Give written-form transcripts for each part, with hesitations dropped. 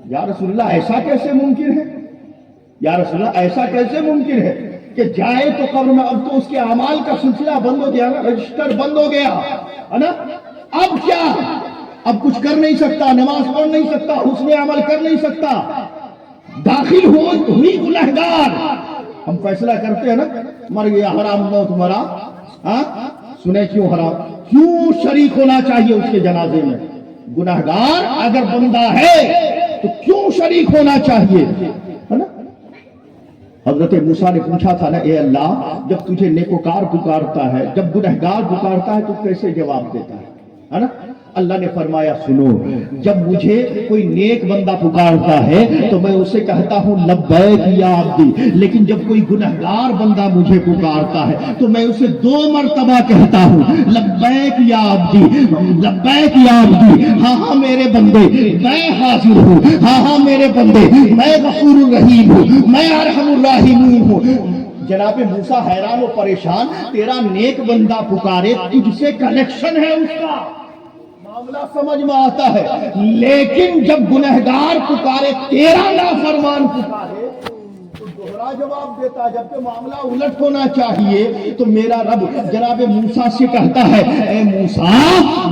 یا رسول اللہ ایسا کیسے ممکن ہے؟ یا رسول اللہ ایسا کیسے ممکن ہے کہ جائے تو قبر میں؟ اب تو اس کے اعمال کا سلسلہ بند ہو گیا نا، رجسٹر بند ہو گیا ہے نا. اب کیا؟ اب کچھ کر نہیں سکتا، نماز پڑھ نہیں سکتا، حسن عمل کر نہیں سکتا. داخل ہوئی گنہگار، ہم فیصلہ کرتے ہیں نا مر گیا حرام موت مرا. ہاں سنے کیوں حرام؟ کیوں شریک ہونا چاہیے اس کے جنازے میں؟ گنہگار اگر بندہ ہے تو کیوں شریک ہونا چاہیے؟ ہے نا. حضرت موسیٰ نے پوچھا تھا نا، اے اللہ جب تجھے نیکوکار پکارتا ہے، جب گنہگار پکارتا ہے تو کیسے جواب دیتا ہے نا؟ اللہ نے فرمایا سنو، جب مجھے کوئی نیک بندہ پکارتا ہے تو میں اسے کہتا ہوں لبیک یا عبدی، لیکن جب کوئی گنہگار بندہ مجھے پکارتا ہے تو میں اسے 2 مرتبہ کہتا ہوں لبیک یا عبدی، لبیک یا عبدی. ہاں ہاں میرے بندے میں حاضر ہوں، ہاں ہاں میرے بندے میں غفور الرحیم ہوں، میں ارحم الراحمین ہوں. جناب موسیٰ حیران و پریشان، تیرا نیک بندہ پکارے، تجھ سے کنیکشن ہے اس کا، معاملہ سمجھ میں آتا ہے. لیکن جب گنہگار پکارے، تیرا نافرمان پکارے تو دوہرا جواب دیتا. جبکہ معاملہ الٹ ہونا چاہیے. تو میرا رب جناب موسیٰ سے کہتا ہے اے موسیٰ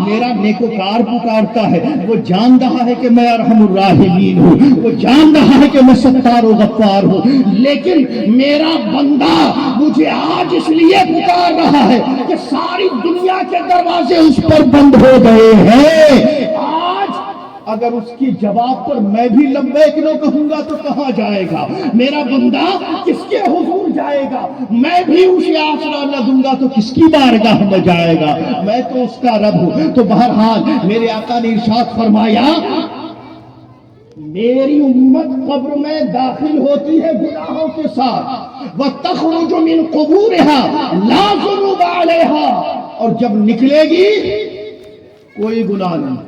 میرا نیکوکار پکارتا ہے، وہ جان رہا ہے کہ میں ارحم الراحمین ہوں، وہ جان رہا ہے کہ میں ستار و غفار ہوں، لیکن میرا بندہ مجھے آج اس لیے پکار رہا ہے کہ ساری دنیا کے دروازے اس پر بند ہو گئے ہیں. آج اگر اس کی جواب پر میں بھی لبیک نہ کہوں گا تو کہاں جائے گا میرا بندہ؟ کس کے حضور جائے گا؟ میں بھی اسے آسرا نہ دوں گا تو کس کی بارگاہ میں جائے گا؟ میں تو اس کا رب ہوں. تو بہرحال میرے آقا نے ارشاد فرمایا میری امت قبر میں داخل ہوتی ہے گناہوں کے ساتھ، وَتَخْرُجُ مِنْ قُبُورِهَا لَا ذُنُوبَ عَلَيْهَا، اور جب نکلے گی کوئی گناہ نہیں.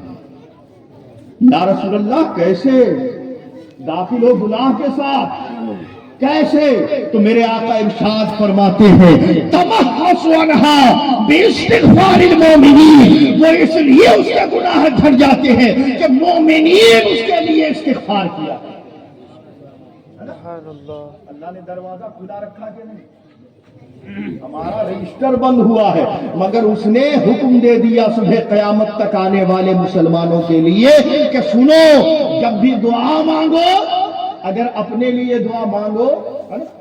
یا رسول اللہ کیسے داخل ہو گناہ کے ساتھ؟ کیسے؟ تو میرے آقا ارشاد فرماتے ہیں تمحص عنہا باستغفار المومنین، وہ اس لیے اس کے گناہ جھڑ جاتے ہیں کہ مومنین اس کے لیے استغفار کیا. اللہ نے دروازہ کھلا رکھا کہ نہیں؟ ہمارا رجسٹر بند ہوا ہے، مگر اس نے حکم دے دیا صبح قیامت تک آنے والے مسلمانوں کے لیے کہ سنو، جب بھی دعا مانگو، اگر اپنے لیے دعا مانگو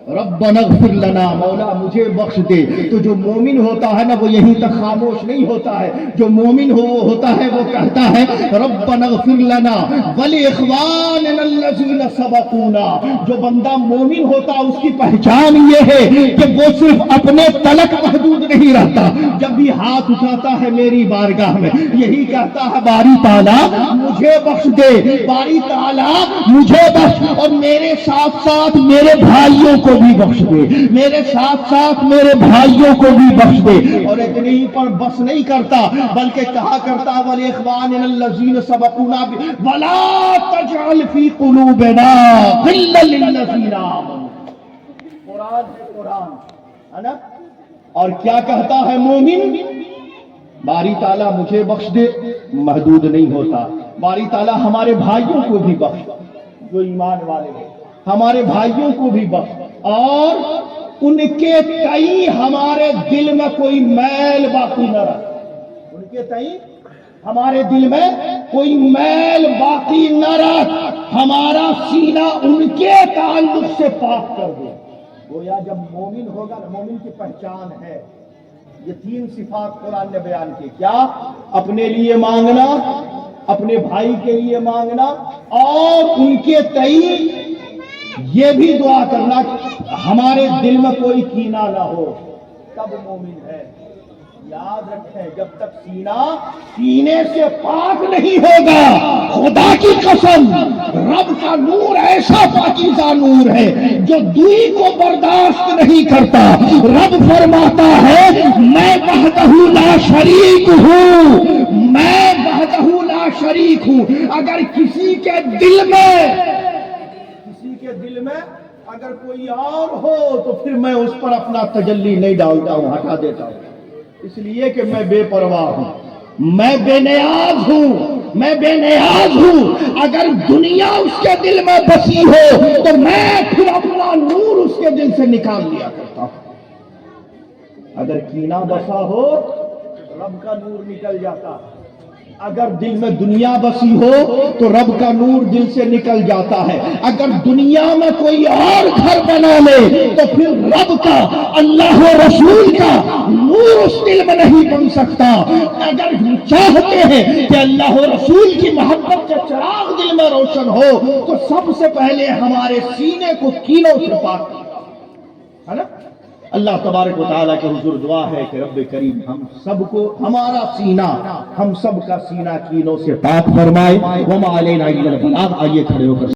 ربنا اغفر لنا، مولا مجھے بخش دے، تو جو مومن ہوتا ہے نا وہ یہیں تک خاموش نہیں ہوتا ہے. جو مومن ہوتا ہے وہ کہتا ہے ربنا اغفر لنا ولاخواننا الذین سبقونا. جو بندہ مومن ہوتا اس کی پہچان یہ ہے کہ وہ صرف اپنے تلک محدود نہیں رہتا، جب بھی ہاتھ اٹھاتا ہے میری بارگاہ میں یہی کہتا ہے باری تعالیٰ مجھے بخش دے، باری تعالیٰ مجھے بخش، اور میرے ساتھ ساتھ میرے بھائیوں کو بھی بخش دے، میرے ساتھ ساتھ میرے بھائیوں کو بھی بخش دے. اور اتنے ہی پر بس نہیں کرتا بلکہ کہا کرتا وَلِإِخْوَانِنَا الَّذِينَ سَبَقُونَا وَلَا تَجْعَلْ فِي قُلُوبِنَا غِلًّا لِلَّذِينَ آمَنُوا. قرآن ہے، قرآن ہے نا. اور کیا کہتا ہے مومن؟ باری تعالیٰ مجھے بخش دے، محدود نہیں ہوتا. باری تعالیٰ ہمارے بھائیوں کو بھی بخش، جو ایمان والے ہیں ہمارے بھائیوں کو بھی بخش، اور ان کے تئیں ہمارے دل میں کوئی میل باقی نہ رہے. ان کے تئیں ہمارے دل میں کوئی میل باقی نہ رکھ، ہمارا سینہ ان کے تعلق سے پاک کر دے. گویا جب مومن ہوگا، مومن کی پہچان ہے یہ 3 صفات قرآن نے بیان کی. کیا؟ اپنے لیے مانگنا، اپنے بھائی کے لیے مانگنا، اور ان کے تئیں یہ بھی دعا کرنا کہ ہمارے دل میں کوئی کینہ نہ ہو. تب مومن ہے. یاد رکھیں جب تک سینے سے پاک نہیں ہوگا، خدا کی قسم رب کا نور ایسا پاکیزہ نور ہے جو دوئی کو برداشت نہیں کرتا. رب فرماتا ہے میں وحدہ لا شریک ہوں، میں وحدہ لا شریک ہوں. اگر کسی کے دل میں اگر کوئی اور ہو تو پھر میں اس پر اپنا تجلی نہیں ڈالتا ہوں، ہٹا دیتا ہوں، اس لیے کہ میں بے پرواہ ہوں، میں بے نیاز ہوں، میں بے نیاز ہوں. اگر دنیا اس کے دل میں بسی ہو تو میں پھر اپنا نور اس کے دل سے نکال لیا کرتا ہوں. اگر کینہ بسا ہو رب کا نور نکل جاتا. اگر دل میں دنیا بسی ہو تو رب کا نور دل سے نکل جاتا ہے. اگر دنیا میں کوئی اور گھر بنا لے تو پھر رب کا, اللہ و رسول کا نور اس دل میں نہیں بن سکتا. اگر ہم چاہتے ہیں کہ اللہ و رسول کی محبت کا چراغ دل میں روشن ہو تو سب سے پہلے ہمارے سینے کو کینوں سے پاک کرنا ہے نا. اللہ تبارک و تعالیٰ کے حضور دعا ہے کہ رب کریم ہم سب کو, ہمارا سینہ, ہم سب کا سینہ کینوں سے پاک فرمائے. وما علینا الا البلاغ. آئیے کھڑے ہو کر